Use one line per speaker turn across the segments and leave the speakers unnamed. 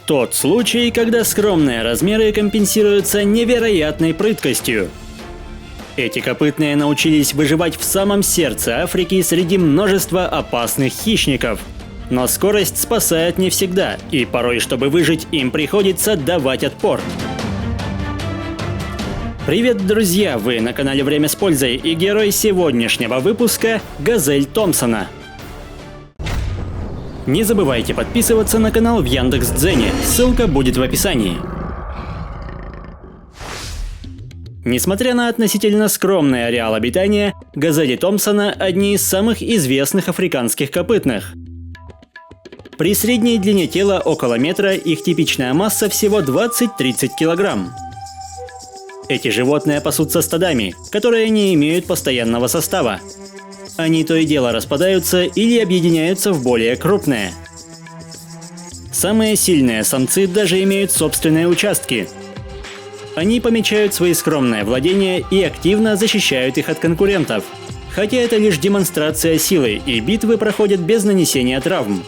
Тот случай, когда скромные размеры компенсируются невероятной прыткостью. Эти копытные научились выживать в самом сердце Африки среди множества опасных хищников. Но скорость спасает не всегда, и порой, чтобы выжить, им приходится давать отпор. Привет, друзья! Вы на канале Время с пользой, и герой сегодняшнего выпуска – Газель Томпсона. Не забывайте подписываться на канал в Яндекс.Дзене, ссылка будет в описании. Несмотря на относительно скромный ареал обитания, газели Томпсона – одни из самых известных африканских копытных. При средней длине тела около метра их типичная масса всего 20-30 килограмм. Эти животные пасутся стадами, которые не имеют постоянного состава. Они то и дело распадаются или объединяются в более крупные. Самые сильные самцы даже имеют собственные участки. Они помечают свои скромные владения и активно защищают их от конкурентов. Хотя это лишь демонстрация силы, и битвы проходят без нанесения травм.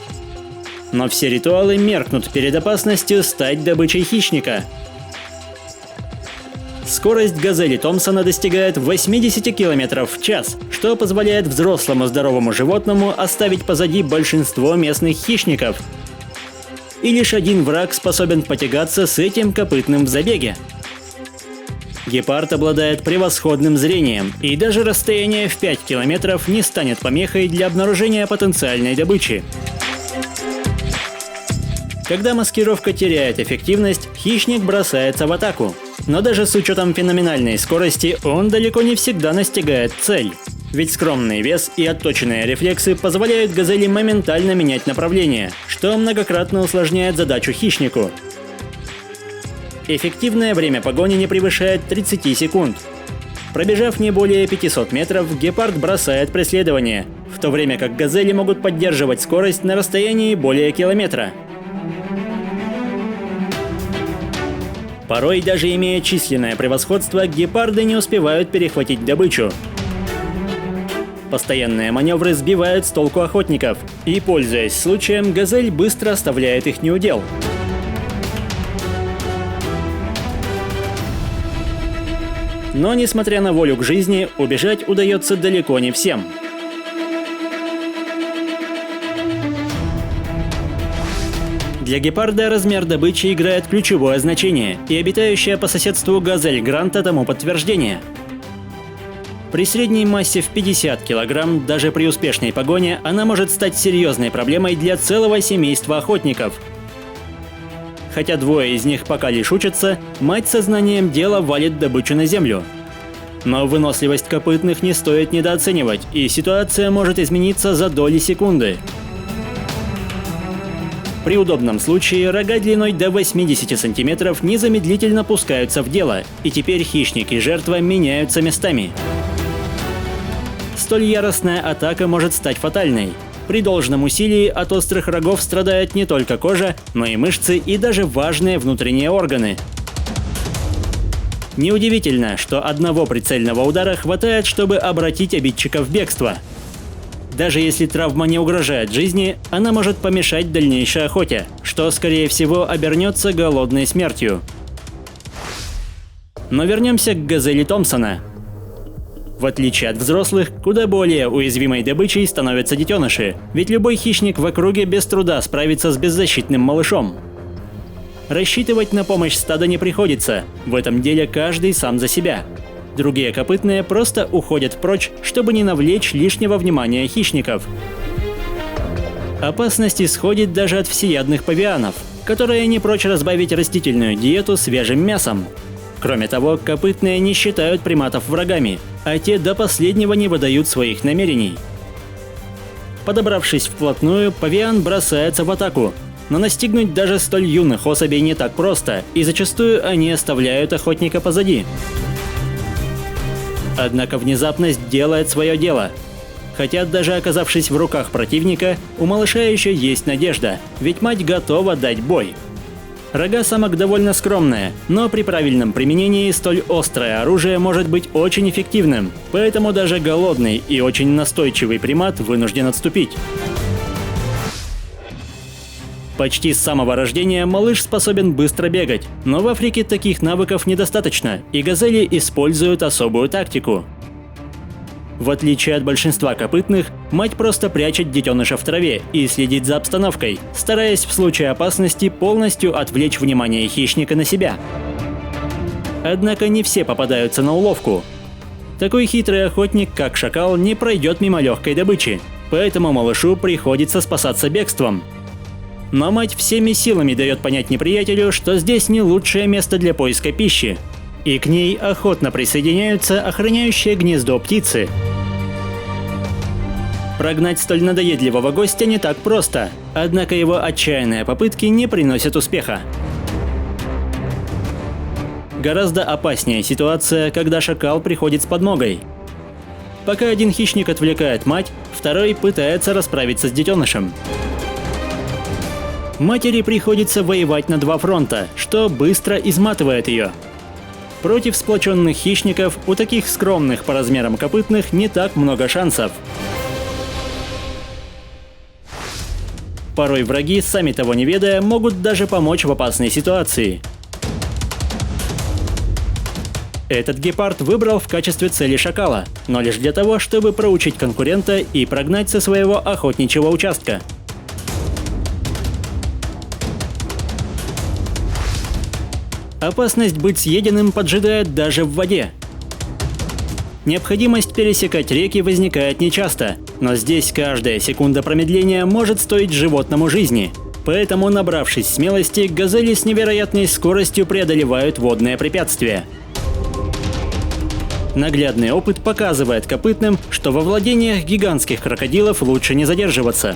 Но все ритуалы меркнут перед опасностью стать добычей хищника. Скорость газели Томпсона достигает 80 км в час, что позволяет взрослому здоровому животному оставить позади большинство местных хищников. И лишь один враг способен потягаться с этим копытным в забеге. Гепард обладает превосходным зрением, и даже расстояние в 5 километров не станет помехой для обнаружения потенциальной добычи. Когда маскировка теряет эффективность, хищник бросается в атаку. Но даже с учетом феноменальной скорости он далеко не всегда настигает цель. Ведь скромный вес и отточенные рефлексы позволяют газели моментально менять направление, что многократно усложняет задачу хищнику. Эффективное время погони не превышает 30 секунд. Пробежав не более 500 метров, гепард бросает преследование, в то время как газели могут поддерживать скорость на расстоянии более километра. Порой, даже имея численное превосходство, гепарды не успевают перехватить добычу. Постоянные маневры сбивают с толку охотников, и, пользуясь случаем, газель быстро оставляет их неудел. Но, несмотря на волю к жизни, убежать удается далеко не всем. Для гепарда размер добычи играет ключевое значение, и обитающая по соседству газель Гранта тому подтверждение. При средней массе в 50 килограмм, даже при успешной погоне, она может стать серьезной проблемой для целого семейства охотников. Хотя двое из них пока лишь учатся, мать сознанием дела валит добычу на землю. Но выносливость копытных не стоит недооценивать, и ситуация может измениться за доли секунды. При удобном случае рога длиной до 80 сантиметров незамедлительно пускаются в дело, и теперь хищник и жертва меняются местами. Столь яростная атака может стать фатальной. При должном усилии от острых рогов страдает не только кожа, но и мышцы и даже важные внутренние органы. Неудивительно, что одного прицельного удара хватает, чтобы обратить обидчика в бегство. Даже если травма не угрожает жизни, она может помешать дальнейшей охоте, что, скорее всего, обернется голодной смертью. Но вернемся к газели Томпсона. В отличие от взрослых, куда более уязвимой добычей становятся детеныши, ведь любой хищник в округе без труда справится с беззащитным малышом. Рассчитывать на помощь стада не приходится, в этом деле каждый сам за себя. Другие копытные просто уходят прочь, чтобы не навлечь лишнего внимания хищников. Опасность исходит даже от всеядных павианов, которые не прочь разбавить растительную диету свежим мясом. Кроме того, копытные не считают приматов врагами, а те до последнего не выдают своих намерений. Подобравшись вплотную, павиан бросается в атаку, но настигнуть даже столь юных особей не так просто, и зачастую они оставляют охотника позади. Однако внезапность делает свое дело. Хотя даже оказавшись в руках противника, у малыша еще есть надежда, ведь мать готова дать бой. Рога самок довольно скромные, но при правильном применении столь острое оружие может быть очень эффективным, поэтому даже голодный и очень настойчивый примат вынужден отступить. Почти с самого рождения малыш способен быстро бегать, но в Африке таких навыков недостаточно, и газели используют особую тактику. В отличие от большинства копытных, мать просто прячет детеныша в траве и следит за обстановкой, стараясь в случае опасности полностью отвлечь внимание хищника на себя. Однако не все попадаются на уловку. Такой хитрый охотник, как шакал, не пройдет мимо легкой добычи, поэтому малышу приходится спасаться бегством. Но мать всеми силами дает понять неприятелю, что здесь не лучшее место для поиска пищи, и к ней охотно присоединяются охраняющие гнездо птицы. Прогнать столь надоедливого гостя не так просто, однако его отчаянные попытки не приносят успеха. Гораздо опаснее ситуация, когда шакал приходит с подмогой. Пока один хищник отвлекает мать, второй пытается расправиться с детенышем. Матери приходится воевать на два фронта, что быстро изматывает ее. Против сплоченных хищников у таких скромных по размерам копытных не так много шансов. Порой враги, сами того не ведая, могут даже помочь в опасной ситуации. Этот гепард выбрал в качестве цели шакала, но лишь для того, чтобы проучить конкурента и прогнать со своего охотничьего участка. Опасность быть съеденным поджидает даже в воде. Необходимость пересекать реки возникает нечасто, но здесь каждая секунда промедления может стоить животному жизни. Поэтому, набравшись смелости, газели с невероятной скоростью преодолевают водные препятствия. Наглядный опыт показывает копытным, что во владениях гигантских крокодилов лучше не задерживаться.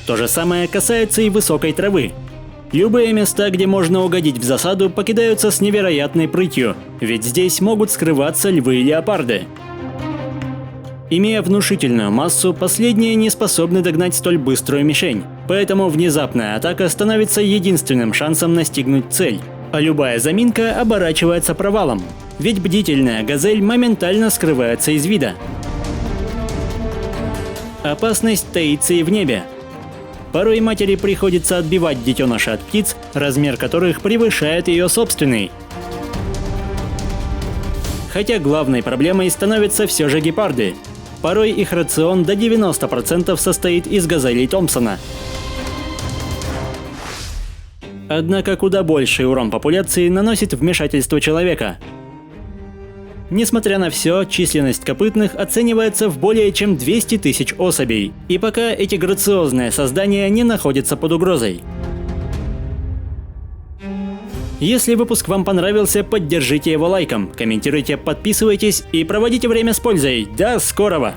То же самое касается и высокой травы. Любые места, где можно угодить в засаду, покидаются с невероятной прытью, ведь здесь могут скрываться львы и леопарды. Имея внушительную массу, последние не способны догнать столь быструю мишень, поэтому внезапная атака становится единственным шансом настигнуть цель, а любая заминка оборачивается провалом, ведь бдительная газель моментально скрывается из вида. Опасность таится и в небе. Порой матери приходится отбивать детеныша от птиц, размер которых превышает ее собственный. Хотя главной проблемой становятся все же гепарды. Порой их рацион до 90% состоит из газелей Томпсона. Однако куда больший урон популяции наносит вмешательство человека. Несмотря на все, численность копытных оценивается в более чем 200 тысяч особей, и пока эти грациозные создания не находятся под угрозой. Если выпуск вам понравился, поддержите его лайком, комментируйте, подписывайтесь и проводите время с пользой. До скорого!